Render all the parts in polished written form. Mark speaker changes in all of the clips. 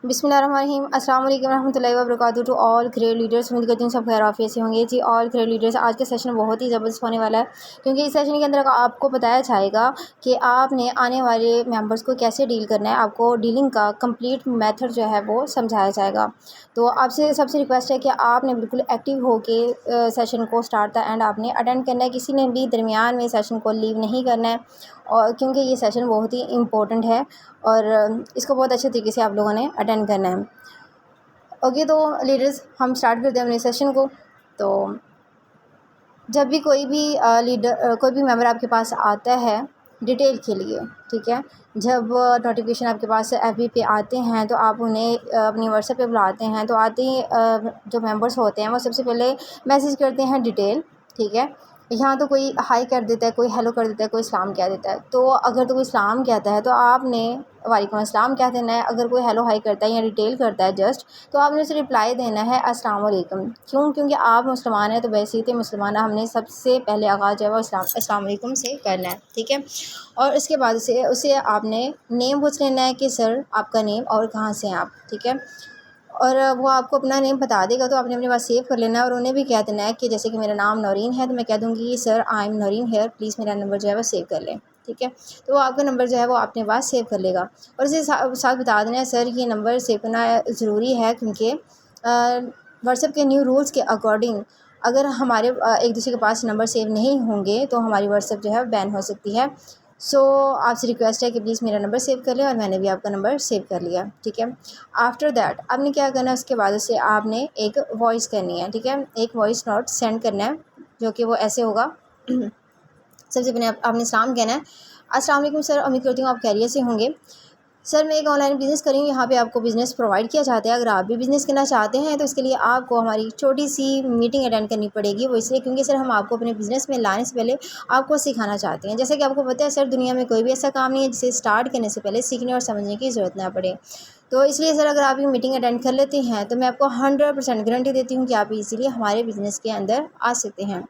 Speaker 1: बिस्मिल्लाहिर्रहमानिर्रहीम। अस्सलाम वालेकुम रहमतुल्लाहि व बरकातुहू टू ऑल ग्रेट लीडर्स। उम्मीद करती हूँ सब खैर आफियत से होंगे जी। ऑल ग्रेट लीडर्स, आज का सेशन बहुत ही ज़बरदस्त होने वाला है, क्योंकि इस सेशन के अंदर आपको बताया जाएगा कि आपने आने वाले मेंबर्स को कैसे डील करना है। आपको डीलिंग का कंप्लीट मेथड जो है वो समझाया जाएगा। तो आपसे सबसे रिक्वेस्ट है कि आपने बिल्कुल एक्टिव होके सेशन को स्टार्ट था एंड आपने अटेंड करना है। किसी ने भी दरमियान में सेशन को लीव नहीं करना है, और क्योंकि ये सेशन बहुत ही इम्पोर्टेंट है और इसको बहुत अच्छे तरीके से आप लोगों ने अटेंड करना है। ओके, तो लीडर्स हम स्टार्ट करते हैं अपने सेशन को। तो जब भी कोई भी कोई भी मेंबर आपके पास आता है डिटेल के लिए, ठीक है, जब नोटिफिकेशन आपके पास एफबी पे आते हैं तो आप उन्हें अपनी व्हाट्सएप पे बुलाते हैं। तो आते ही जो मेंबर्स होते हैं वो सबसे पहले मैसेज करते हैं डिटेल, ठीक है। यहाँ तो कोई हाई कर देता है, कोई हेलो कर देता है, कोई सलाम कह देता है। तो अगर तो कोई सलाम कहता है तो आपने वालेकुम अस्सलाम कह देना है। अगर कोई हेलो हाई करता है या डिटेल करता है जस्ट, तो आपने उसे रिप्लाई देना है अस्सलाम वालेकुम। क्यों? क्योंकि आप मुसलमान हैं, तो बैसीत मुसलमान हमने सबसे पहले आगाज़ जो है वो अस्सलाम वालेकुम से करना है, ठीक है। और इसके बाद उसे आपने नेम पूछ लेना है कि सर आपका नेम और कहाँ से हैं आप, ठीक है। और वो आपको अपना नेम बता देगा, तो आपने अपने पास सेव कर लेना है। और उन्हें भी कह देना है कि जैसे कि मेरा नाम नौरीन है, तो मैं कह दूँगी sir I am Naureen here, please मेरा नंबर जो है वो सेव कर लें, ठीक है। तो वो आपका नंबर जो है वो अपने पास सेव कर लेगा। और उसे साथ बता देना है सर ये नंबर सेव करना ज़रूरी है, क्योंकि व्हाट्सएप के न्यू रूल्स के अकॉर्डिंग अगर हमारे एक दूसरे के पास नंबर सेव नहीं होंगे तो हमारी व्हाट्सएप जो है बैन हो सकती है। सो आपसे रिक्वेस्ट है कि प्लीज़ मेरा नंबर सेव कर लें, और मैंने भी आपका नंबर सेव कर लिया, ठीक है। आफ्टर दैट आपने क्या करना है, उसके बाद उसे आपने एक वॉइस करनी है, ठीक है। एक वॉइस नोट सेंड करना है, जो कि वो ऐसे होगा। सबसे पहले आपने सलाम कहना है, अस्सलाम वालेकुम सर, उम्मीद करती हूँ आप खैरियत से होंगे। सर मैं एक ऑनलाइन बिज़नेस कर रही हूँ, यहाँ पे आपको बिज़नेस प्रोवाइड किया जाता है। अगर आप भी बिज़नेस करना चाहते हैं तो इसके लिए आपको हमारी छोटी सी मीटिंग अटेंड करनी पड़ेगी। वो इसलिए क्योंकि सर हम आपको अपने बिज़नेस में लाने से पहले आपको सिखाना चाहते हैं। जैसा कि आपको पता है सर, दुनिया में कोई भी ऐसा काम नहीं है जिसे स्टार्ट करने से पहले सीखने और समझने की ज़रूरत ना पड़े। तो इसलिए सर अगर आप ये मीटिंग अटेंड कर लेते हैं तो मैं आपको 100% गारंटी देती हूँ कि आप इजीली हमारे बिज़नेस के अंदर आ सकते हैं।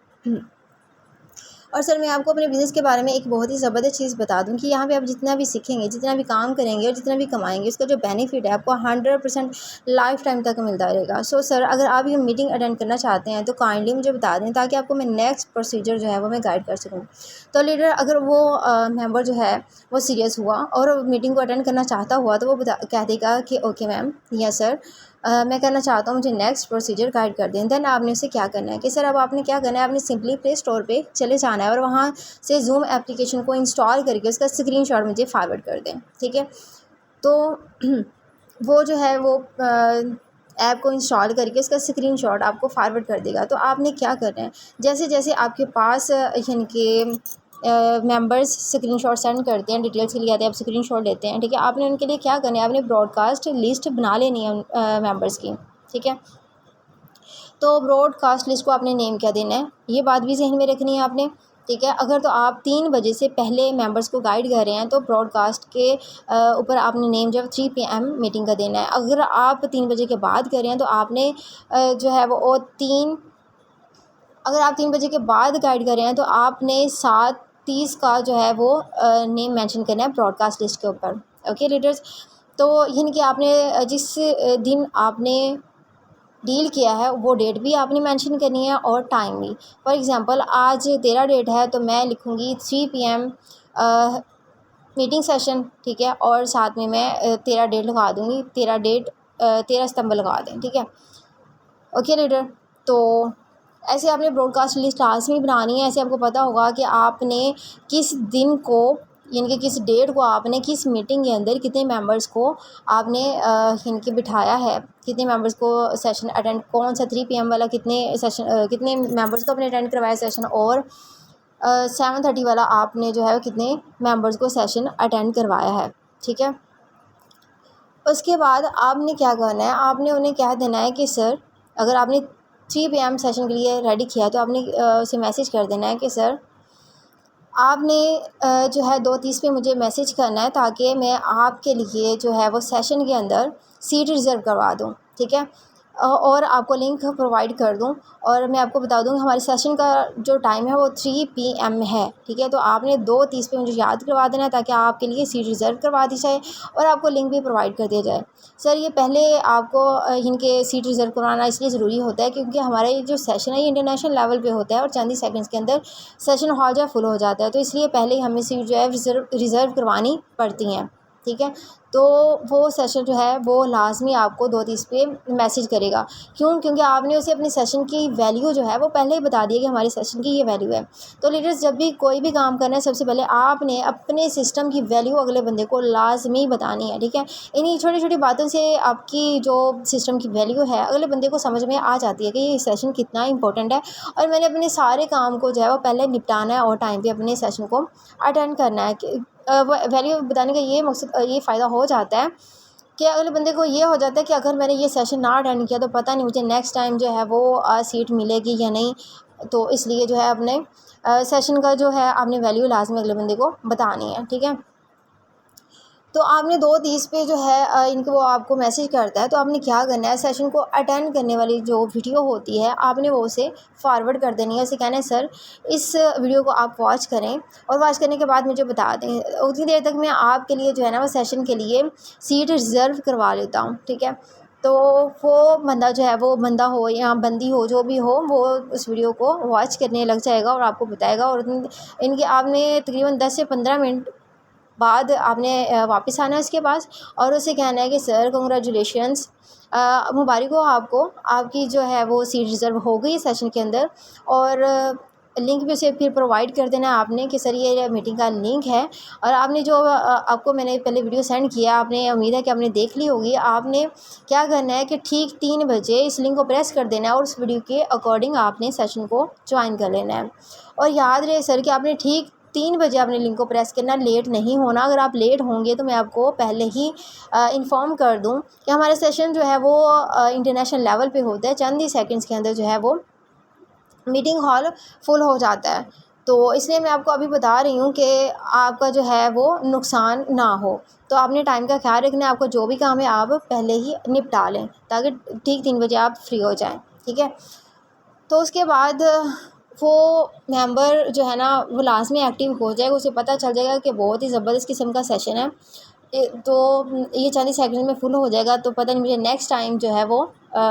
Speaker 1: और सर मैं आपको अपने बिज़नेस के बारे में एक बहुत ही ज़बरदस्त चीज़ बता दूं कि यहाँ पे आप जितना भी सीखेंगे, जितना भी काम करेंगे और जितना भी कमाएंगे, उसका जो बेनिफिट है आपको 100% लाइफ टाइम तक मिलता रहेगा। सो सर अगर आप ये मीटिंग अटेंड करना चाहते हैं तो काइंडली मुझे बता दें, ताकि आपको मैं नेक्स्ट प्रोसीजर जो है वो मैं गाइड कर सकूँ। तो लीडर अगर वो मेंबर जो है वो सीरियस हुआ और मीटिंग को अटेंड करना चाहता हुआ, तो वो कह देगा कि ओके मैम, यस सर, मैं करना चाहता हूँ, मुझे नेक्स्ट प्रोसीजर गाइड कर दें। देन आपने उसे क्या करना है कि सर अब आपने क्या करना है, आपने सिंपली प्ले स्टोर पे चले जाना है और वहाँ से ज़ूम एप्लीकेशन को इंस्टॉल करके उसका स्क्रीनशॉट मुझे फॉरवर्ड कर दें, ठीक है। तो वो जो है वो ऐप को इंस्टॉल करके उसका स्क्रीनशॉट आपको फॉरवर्ड कर देगा। तो आपने क्या करना है, जैसे जैसे आपके पास यानी कि मेंबर्स स्क्रीनशॉट सेंड करते हैं, डिटेल्स के लिए आते हैं, आप स्क्रीनशॉट लेते हैं, ठीक है। आपने उनके लिए क्या करना है, आपने ब्रॉडकास्ट लिस्ट बना लेनी है मेंबर्स की, ठीक है। तो ब्रॉडकास्ट लिस्ट को आपने नेम क्या देना है, ये बात भी ज़हन में रखनी है आपने, ठीक है। अगर तो आप 3 बजे से पहले मेंबर्स को गाइड कर रहे हैं तो ब्रॉडकास्ट के ऊपर आपने नेम जो है 3 PM मीटिंग का देना है। अगर आप 3 बजे के बाद कर रहे हैं तो आपने जो है वो 3 अगर आप 3 बजे के बाद गाइड कर रहे हैं तो आपने 7:30 का जो है वो नेम मेंशन करना है ब्रॉडकास्ट लिस्ट के ऊपर। ओके लीडर्स, तो यानी कि आपने जिस दिन आपने डील किया है वो डेट भी आपने मेंशन करनी है और टाइम भी। फॉर एग्ज़ाम्पल आज 13 डेट है तो मैं लिखूँगी 3 PM मीटिंग सेशन, ठीक है। और साथ में मैं 13 डेट लगा दूँगी, 13 सितंबर लगा दें, ठीक है। ओके लीडर, तो ऐसे आपने ब्रॉडकास्ट लिस्ट लाज़मी बनानी है। ऐसे आपको पता होगा कि आपने किस दिन को यानी कि किस डेट को आपने किस मीटिंग के अंदर कितने मेंबर्स को आपने यानी कि बिठाया है, कितने मेंबर्स को सेशन अटेंड, कौन सा 3 PM वाला कितने मेंबर्स को आपने अटेंड करवाया सेशन, और 7:30 वाला आपने जो है कितने मेंबर्स को सेशन अटेंड करवाया है, ठीक है। उसके बाद आपने क्या करना है, आपने उन्हें कह देना है कि सर अगर आपने 3 PM सेशन के लिए रेडी किया तो आपने उसे मैसेज कर देना है कि सर आपने जो है 2:30 पे मुझे मैसेज करना है, ताकि मैं आपके लिए जो है वो सेशन के अंदर सीट रिज़र्व करवा दूँ, ठीक है। और आपको लिंक प्रोवाइड कर दूं। और मैं आपको बता दूं कि हमारे सेशन का जो टाइम है वो 3 PM है, ठीक है। तो आपने 2:30 पे मुझे याद करवा देना है ताकि आपके लिए सीट रिज़र्व करवा दी जाए और आपको लिंक भी प्रोवाइड कर दिया जाए। सर ये पहले आपको इनके सीट रिज़र्व करवाना इसलिए ज़रूरी होता है क्योंकि हमारा ये जो सेशन है ये इंटरनेशनल लेवल पे होता है और चंद ही सेकंड्स के अंदर सेशन हॉल जो है फुल हो जाता है। तो इसलिए पहले ही हमें सीट जो है रिज़र्व करवानी पड़ती हैं, ठीक है। तो वो सेशन जो है वो लाज़मी आपको 2:30 पे मैसेज करेगा। क्यों? क्योंकि आपने उसे अपने सेशन की वैल्यू जो है वो पहले ही बता दी है कि हमारे सेशन की ये वैल्यू है। तो लीडर्स जब भी कोई भी काम करना है सबसे पहले आपने अपने सिस्टम की वैल्यू अगले बंदे को लाज़मी बतानी है, ठीक है। इन्हीं छोटी-छोटी बातों से आपकी जो सिस्टम की वैल्यू है अगले बंदे को समझ में आ जाती है कि ये सेशन कितना इंपॉर्टेंट है और मैंने अपने सारे काम को जो है वो पहले निपटाना है और टाइम पे अपने सेशन को अटेंड करना है। कि वैल्यू बताने का ये मकसद ये फ़ायदा हो जाता है कि अगले बंदे को ये हो जाता है कि अगर मैंने ये सेशन ना अटेंड किया तो पता नहीं मुझे नेक्स्ट टाइम जो है वो सीट मिलेगी या नहीं। तो इसलिए जो है अपने सेशन का जो है आपने वैल्यू लाज़मी अगले बंदे को बतानी है, ठीक है। तो आपने 2:30 पे जो है इनको वो आपको मैसेज करता है तो आपने क्या करना है, सेशन को अटेंड करने वाली जो वीडियो होती है आपने वो उसे फॉरवर्ड कर देनी है। उसे कहना है सर इस वीडियो को आप वॉच करें और वॉच करने के बाद मुझे बता दें। उतनी देर तक मैं आपके लिए जो है ना वो सेशन के लिए सीट रिज़र्व करवा लेता हूँ, ठीक है। तो वो बंदा जो है वो बंदा हो या बंदी हो जो भी हो वो उस वीडियो को वॉच करने लग जाएगा और आपको बताएगा। और इनके आपने तकरीबन 10 से 15 मिनट बाद आपने वापस आना है उसके पास और उसे कहना है कि सर कांग्रेचुलेशंस, मुबारक हो आपको, आपकी जो है वो सीट रिज़र्व हो गई सेशन के अंदर। और लिंक भी उसे फिर प्रोवाइड कर देना है आपने कि सर ये मीटिंग का लिंक है। और आपने जो आपको मैंने पहले वीडियो सेंड किया आपने उम्मीद है कि आपने देख ली होगी। आपने क्या करना है कि ठीक 3 बजे इस लिंक को प्रेस कर देना है और उस वीडियो के अकॉर्डिंग आपने सेशन को ज्वाइन कर लेना है। और याद रहे सर कि आपने ठीक 3 बजे आपने लिंक को प्रेस करना, लेट नहीं होना। अगर आप लेट होंगे तो मैं आपको पहले ही इन्फॉर्म कर दूं कि हमारा सेशन जो है वो इंटरनेशनल लेवल पे होता है। चंद ही सेकंड्स के अंदर जो है वो मीटिंग हॉल फुल हो जाता है। तो इसलिए मैं आपको अभी बता रही हूँ कि आपका जो है वो नुकसान ना हो। तो आपने टाइम का ख्याल रखना है, आपको जो भी काम है आप पहले ही निपटा लें ताकि ठीक 3 बजे आप फ्री हो जाएँ, ठीक है। तो उसके बाद वो मेंबर जो है ना वो लाज़मी एक्टिव हो जाएगा, उसे पता चल जाएगा कि बहुत ही ज़बरदस्त किस्म का सेशन है। तो ये 40 सेकंड में फुल हो जाएगा तो पता नहीं मुझे नेक्स्ट टाइम जो है वो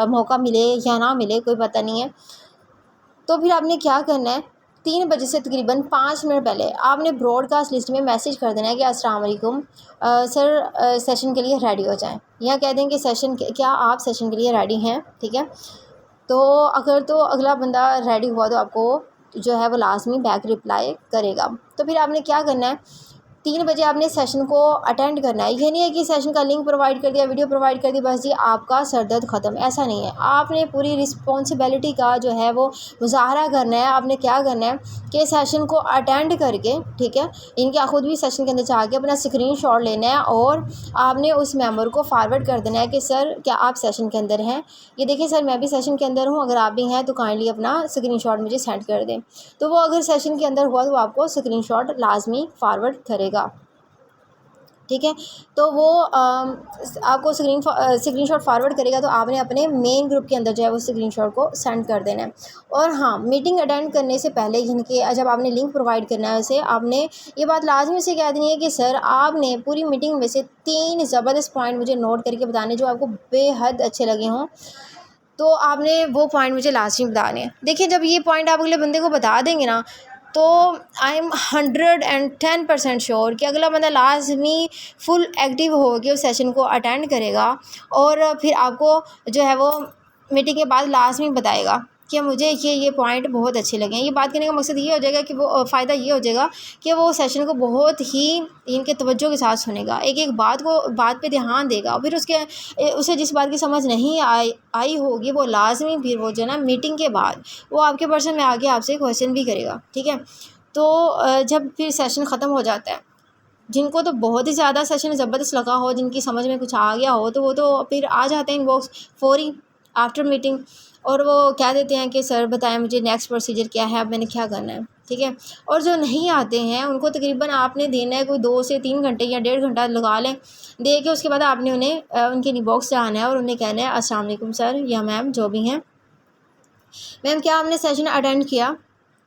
Speaker 1: मौका मिले या ना मिले, कोई पता नहीं है। तो फिर आपने क्या करना है, 3 बजे से तकरीबन 5 मिनट पहले आपने ब्रॉडकास्ट लिस्ट में मैसेज कर देना है कि अस्सलाम वालेकुम सर, सेशन के लिए रेडी हो जाएँ। या कह दें कि क्या आप सेशन के लिए रेडी हैं, ठीक है। तो अगर तो अगला बंदा रेडी हुआ तो आपको जो है वो लाज़मी बैक रिप्लाई करेगा। तो फिर आपने क्या करना है, 3 बजे आपने सेशन को अटेंड करना है। ये नहीं है कि सेशन का लिंक प्रोवाइड कर दिया, वीडियो प्रोवाइड कर दी, बस जी आपका सर दर्द ख़त्म, ऐसा नहीं है। आपने पूरी रिस्पॉन्सिबिलिटी का जो है वो मुज़ाहरा करना है। आपने क्या करना है कि सेशन को अटेंड करके, ठीक है, इनके खुद भी सेशन के अंदर जाके अपना स्क्रीनशॉट लेना है और आपने उस मेंबर को फॉरवर्ड कर देना है कि सर क्या आप सेशन के अंदर हैं, ये देखिए सर मैं भी सेशन के अंदर हूँ, अगर आप भी हैं तो काइंडली अपना स्क्रीनशॉट मुझे सेंड कर दें। तो वो अगर सेशन के अंदर हुआ तो आपको स्क्रीनशॉट लाज़मी फॉरवर्ड करेगा, ठीक है। तो वो आपको स्क्रीनशॉट फॉरवर्ड करेगा तो आपने अपने मेन ग्रुप के अंदर जो है वो स्क्रीनशॉट को सेंड कर देना है। और हाँ, मीटिंग अटेंड करने से पहले इनके जब आपने लिंक प्रोवाइड करना है उसे आपने ये बात लाजमी से कह देनी है कि सर आपने पूरी मीटिंग में से 3 ज़बरदस्त पॉइंट मुझे नोट करके बताने जो आपको बेहद अच्छे लगे हों। तो आपने वो पॉइंट मुझे लाजमी बताने हैं। देखिए जब ये पॉइंट आप अगले बंदे को बता देंगे ना तो आई एम 110% श्योर कि अगला बंदा लाजमी फुल एक्टिव होकर उस सेशन को अटेंड करेगा और फिर आपको जो है वो मीटिंग के बाद लाजमी बताएगा कि मुझे ये पॉइंट बहुत अच्छे लगे हैं। ये बात कहने का मकसद ये हो जाएगा कि वो फ़ायदा ये हो जाएगा कि वो सेशन को बहुत ही इनके तवज्जो के साथ सुनेगा, एक एक बात पे ध्यान देगा। फिर उसे जिस बात की समझ नहीं आई होगी वो लाजमी फिर वो जो है ना मीटिंग के बाद वो आपके पर्सन में आके आपसे क्वेश्चन भी करेगा, ठीक है। तो जब फिर सेशन ख़त्म हो जाता है, जिनको तो बहुत ही ज़्यादा सेशन ज़बरदस्त लगा हो, जिनकी समझ में कुछ आ गया हो तो वो तो फिर आ जाते हैं इनबॉक्स फौरी आफ्टर मीटिंग। और वो कह देते हैं कि सर बताएं मुझे नेक्स्ट प्रोसीजर क्या है, अब मैंने क्या करना है, ठीक है। और जो नहीं आते हैं उनको तकरीबन आपने देना है कोई 2 से 3 घंटे या 1.5 घंटा लगा लें, दे के उसके बाद आपने उन्हें उनके इनबॉक्स से आना है और उन्हें कहना है अस्सलाम वालेकुम सर या मैम जो भी हैं, मैम क्या आपने सेशन अटेंड किया,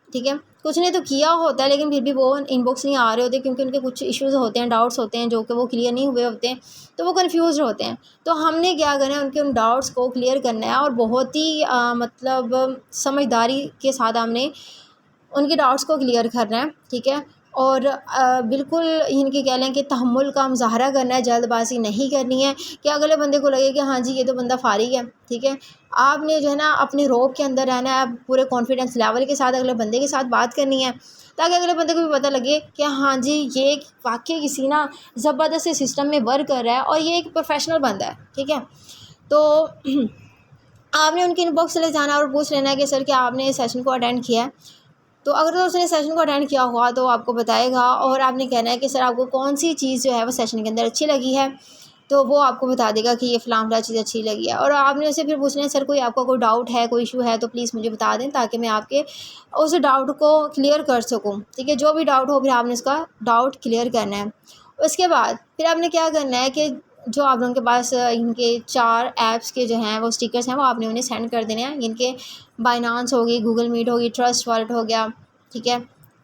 Speaker 1: ठीक है। कुछ ने तो किया होता है लेकिन फिर भी वो इनबॉक्स नहीं आ रहे होते क्योंकि उनके कुछ इश्यूज़ होते हैं, डाउट्स होते हैं जो कि वो क्लियर नहीं हुए होते हैं, तो वो कन्फ्यूज़ होते हैं। तो हमने क्या करना है, उनके उन डाउट्स को क्लियर करना है और बहुत ही मतलब समझदारी के साथ हमने उनके डाउट्स को क्लियर करना है, ठीक है। और बिल्कुल इनके कह लें कि तहम्मुल का मुज़ाहरा करना है, जल्दबाज़ी नहीं करनी है कि अगले बंदे को लगे कि हाँ जी ये तो बंदा फ़ारिग है, ठीक है। आपने जो है ना अपने रौब के अंदर रहना है, पूरे कॉन्फिडेंस लेवल के साथ अगले बंदे के साथ बात करनी है ताकि अगले बंदे को भी पता लगे कि हाँ जी ये वाक़ई किसी ना ज़बरदस्त सिस्टम में वर्क कर रहा है और ये एक प्रोफेशनल बंदा है, ठीक है। तो आपने उनके इनबॉक्स चले जाना और पूछ लेना है कि सर क्या आपने इस सेशन को अटेंड किया है। तो अगर तो उसने सेशन को अटेंड किया हुआ तो आपको बताएगा और आपने कहना है कि सर आपको कौन सी चीज़ जो है वो सेशन के अंदर अच्छी लगी है, तो वो आपको बता देगा कि ये फ़लाँ चीज़ अच्छी लगी है। और आपने उससे फिर पूछना है सर कोई आपका कोई डाउट है, कोई इशू है तो प्लीज़ मुझे बता दें ताकि मैं आपके उस डाउट को क्लियर कर सकूँ, ठीक है। जो भी डाउट हो फिर आपने उसका डाउट क्लियर करना है। उसके बाद फिर आपने क्या करना है कि जो आप लोगों के पास इनके 4 ऐप्स के जो हैं वो स्टिकर्स हैं वो आपने उन्हें सेंड कर देने हैं। इनके बाइनांस होगी, गूगल मीट होगी, ट्रस्ट वॉलेट हो गया, ठीक है।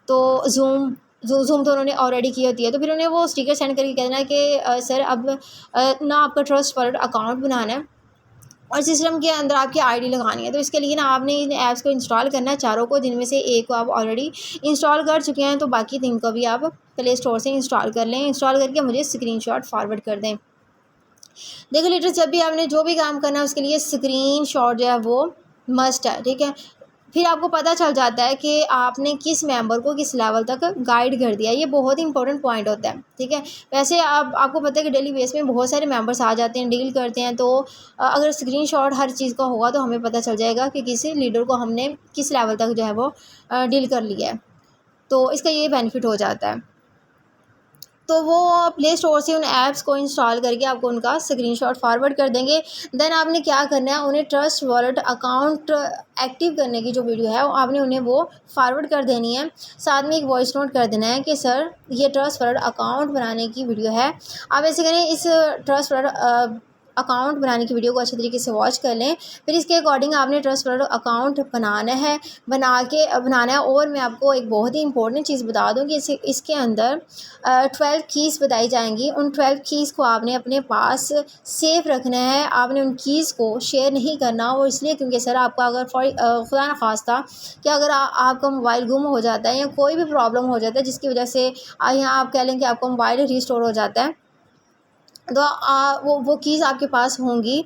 Speaker 1: तो ज़ूम तो उन्होंने ऑलरेडी की होती है, तो फिर उन्हें वो स्टिकर सेंड करके कह देना है कि सर अब ना आपका ट्रस्ट वॉलेट अकाउंट बनाना है और सिस्टम के अंदर आपकी आईडी लगानी है। तो इसके लिए ना आपने इन ऐप्स को इंस्टॉल करना है चारों को, जिनमें से एक को आप ऑलरेडी इंस्टॉल कर चुके हैं, तो बाकी 3 को भी आप प्ले स्टोर से इंस्टॉल कर लें। इंस्टॉल करके मुझे स्क्रीनशॉट फॉरवर्ड कर दें। देखो लीडर, जब भी आपने जो भी काम करना है उसके लिए स्क्रीनशॉट जो है वो मस्ट है, ठीक है। फिर आपको पता चल जाता है कि आपने किस मेंबर को किस लेवल तक गाइड कर दिया, ये बहुत ही इंपॉर्टेंट पॉइंट होता है, ठीक है। वैसे आपको पता है कि डेली बेस में बहुत सारे मेंबर्स आ जाते हैं, डील करते हैं, तो अगर स्क्रीनशॉट हर चीज़ का होगा तो हमें पता चल जाएगा कि किसी लीडर को हमने किस लेवल तक जो है वो डील कर लिया है, तो इसका ये बेनिफिट हो जाता है। तो वो प्ले स्टोर से उन ऐप्स को इंस्टॉल करके आपको उनका स्क्रीनशॉट फॉरवर्ड कर देंगे। देन आपने क्या करना है, उन्हें ट्रस्ट वॉलेट अकाउंट एक्टिव करने की जो वीडियो है आपने उन्हें वो फॉरवर्ड कर देनी है। साथ में एक वॉइस नोट कर देना है कि सर ये ट्रस्ट वॉलेट अकाउंट बनाने की वीडियो है। आप ऐसे करें, इस ट्रस्ट वॉलेट अकाउंट बनाने की वीडियो को अच्छे तरीके से वॉच कर लें, फिर इसके अकॉर्डिंग आपने ट्रस्ट वॉलेट अकाउंट बनाना है। और मैं आपको एक बहुत ही इंपॉर्टेंट चीज़ बता दूं कि इसके अंदर 12 कीज़ बताई जाएंगी। उन 12 कीज़ को आपने अपने पास सेफ रखना है, आपने उन कीज़ को शेयर नहीं करना। वो इसलिए क्योंकि सर आपका अगर खुदा न खास्ता कि अगर आपका मोबाइल गुम हो जाता है या कोई भी प्रॉब्लम हो जाता है जिसकी वजह से यहाँ आप कह लें कि आपका मोबाइल रिस्टोर हो जाता है, तो वो कीज़ आपके पास होंगी,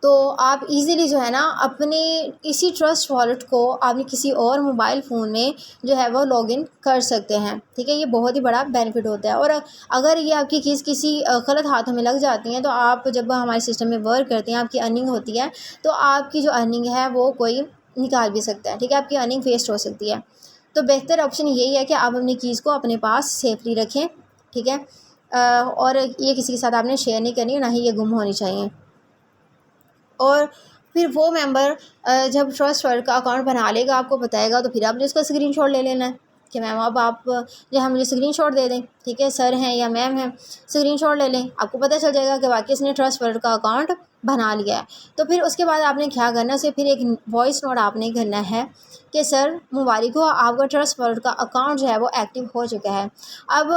Speaker 1: तो आप इजीली जो है ना अपने इसी ट्रस्ट वॉलेट को आपने किसी और मोबाइल फ़ोन में जो है वो लॉगिन कर सकते हैं, ठीक है। ये बहुत ही बड़ा बेनिफिट होता है। और अगर ये आपकी कीज़ किसी गलत हाथों में लग जाती हैं, तो आप जब हमारे सिस्टम में वर्क करते हैं, आपकी अर्निंग होती है, तो आपकी जो अर्निंग है वो कोई निकाल भी सकता है, ठीक है। आपकी अर्निंग वेस्ट हो सकती है। तो बेहतर ऑप्शन यही है कि आप अपनी कीज़ को अपने पास सेफली रखें, ठीक है। और ये किसी के साथ आपने शेयर नहीं करनी, ना ही ये गुम होनी चाहिए। और फिर वो मेंबर जब ट्रस्ट वर्ड का अकाउंट बना लेगा, आपको बताएगा, तो फिर आपने उसका स्क्रीनशॉट ले लेना है कि मैम अब आप जो है मुझे स्क्रीनशॉट दे दें, ठीक है। सर हैं या मैम हैं, स्क्रीनशॉट ले लें, आपको पता चल जाएगा कि वाकई इसने ट्रस्ट वर्ड का अकाउंट बना लिया है। तो फिर उसके बाद आपने क्या करना है, फिर एक वॉइस नोट आपने करना है कि सर मुबारक हो, आपका ट्रस्ट वर्ड का अकाउंट जो है वो एक्टिव हो चुका है। अब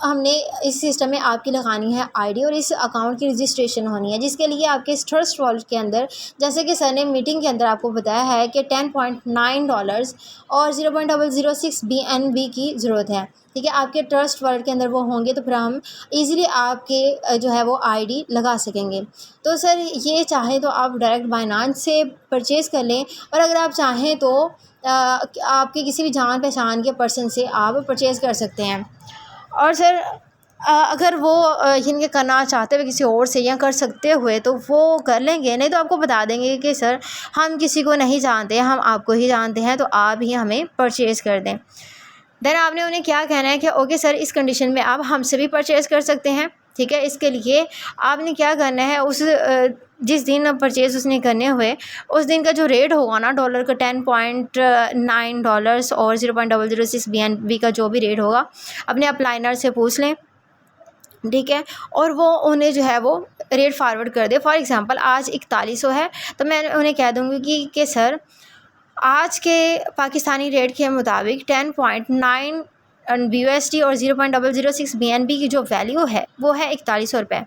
Speaker 1: हमने इस सिस्टम में आपकी लगानी है आईडी और इस अकाउंट की रजिस्ट्रेशन होनी है, जिसके लिए आपके इस ट्रस्ट वॉलेट के अंदर, जैसे कि सर ने मीटिंग के अंदर आपको बताया है कि $10.9 और 0.006 BNB की ज़रूरत है, ठीक है। आपके ट्रस्ट वॉलेट के अंदर वो होंगे तो फिर हम इजीली आपके जो है वो आईडी लगा सकेंगे। तो सर ये चाहें तो आप डायरेक्ट बाइनांस से परचेज़ कर लें, और अगर आप चाहें तो आपके किसी भी जान पहचान के पर्सन से आप परचेज़ कर सकते हैं। और सर अगर वो इनके करना चाहते हुए किसी और से या कर सकते हुए तो वो कर लेंगे, नहीं तो आपको बता देंगे कि सर हम किसी को नहीं जानते, हम आपको ही जानते हैं, तो आप ही हमें परचेज़ कर दें। देन आपने उन्हें क्या कहना है कि ओके सर इस कंडीशन में आप हमसे भी परचेज़ कर सकते हैं, ठीक है। इसके लिए आपने क्या करना है, उस जिस दिन परचेज़ उसने करने हुए उस दिन का जो रेट होगा ना डॉलर का, $10.9 और 0.006 BNB का जो भी रेट होगा, अपने अपलाइनर से पूछ लें, ठीक है। और वो उन्हें जो है वो रेट फॉरवर्ड कर दे। फॉर एग्ज़ाम्पल आज 4100 है, तो मैं उन्हें कह दूँगी कि सर आज के पाकिस्तानी रेट के मुताबिक 10.9 USD और 0.006 BNB की जो वैल्यू है वो है 4100 रुपये।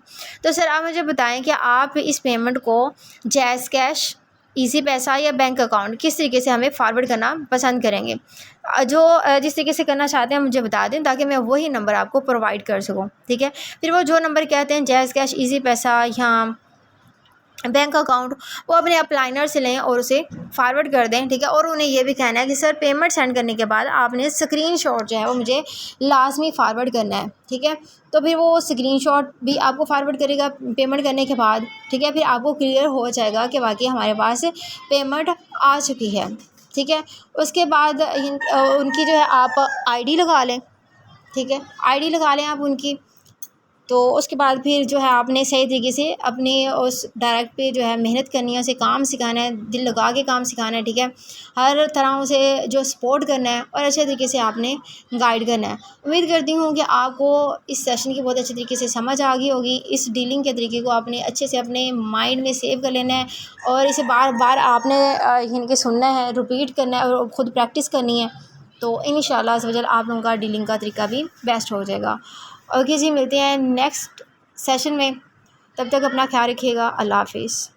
Speaker 1: तो सर आप मुझे बताएं कि आप इस पेमेंट को जैज़ कैश, ईजी पैसा या बैंक अकाउंट किस तरीके से हमें फॉरवर्ड करना पसंद करेंगे। जिस तरीके से करना चाहते हैं मुझे बता दें, ताकि मैं वही नंबर आपको प्रोवाइड कर सकूं, ठीक है। फिर वो जो नंबर कहते हैं जैज़ कैश, ईजी पैसा या बैंक अकाउंट, वो अपने अपलाइनर से लें और उसे फॉरवर्ड कर दें, ठीक है। और उन्हें ये भी कहना है कि सर पेमेंट सेंड करने के बाद आपने स्क्रीनशॉट जो है वो मुझे लाजमी फॉरवर्ड करना है, ठीक है। तो फिर वो स्क्रीनशॉट भी आपको फॉरवर्ड करेगा पेमेंट करने के बाद, ठीक है। फिर आपको क्लियर हो जाएगा कि वाकई हमारे पास पेमेंट आ चुकी है, ठीक है। उसके बाद उनकी जो है आप आईडी लगा लें, ठीक है, आईडी लगा लें आप उनकी। तो उसके बाद फिर जो है आपने सही तरीके से अपनी उस डायरेक्ट पे जो है मेहनत करनी है, उसे काम सिखाना है, दिल लगा के काम सिखाना है, ठीक है। हर तरह उसे जो सपोर्ट करना है और अच्छे तरीके से आपने गाइड करना है। उम्मीद करती हूँ कि आपको इस सेशन की बहुत अच्छे तरीके से समझ आ गई होगी। इस डीलिंग के तरीके को आपने अच्छे से अपने माइंड में सेव कर लेना है और इसे बार बार आपने इनके सुनना है, रिपीट करना है और ख़ुद प्रैक्टिस करनी है। तो इंशाल्लाह अज़्ज़ वजल आप लोगों का डीलिंग का तरीका भी बेस्ट हो जाएगा। ओके जी, मिलते हैं नेक्स्ट सेशन में। तब तक अपना ख्याल रखिएगा। अल्लाह हाफ़िज़।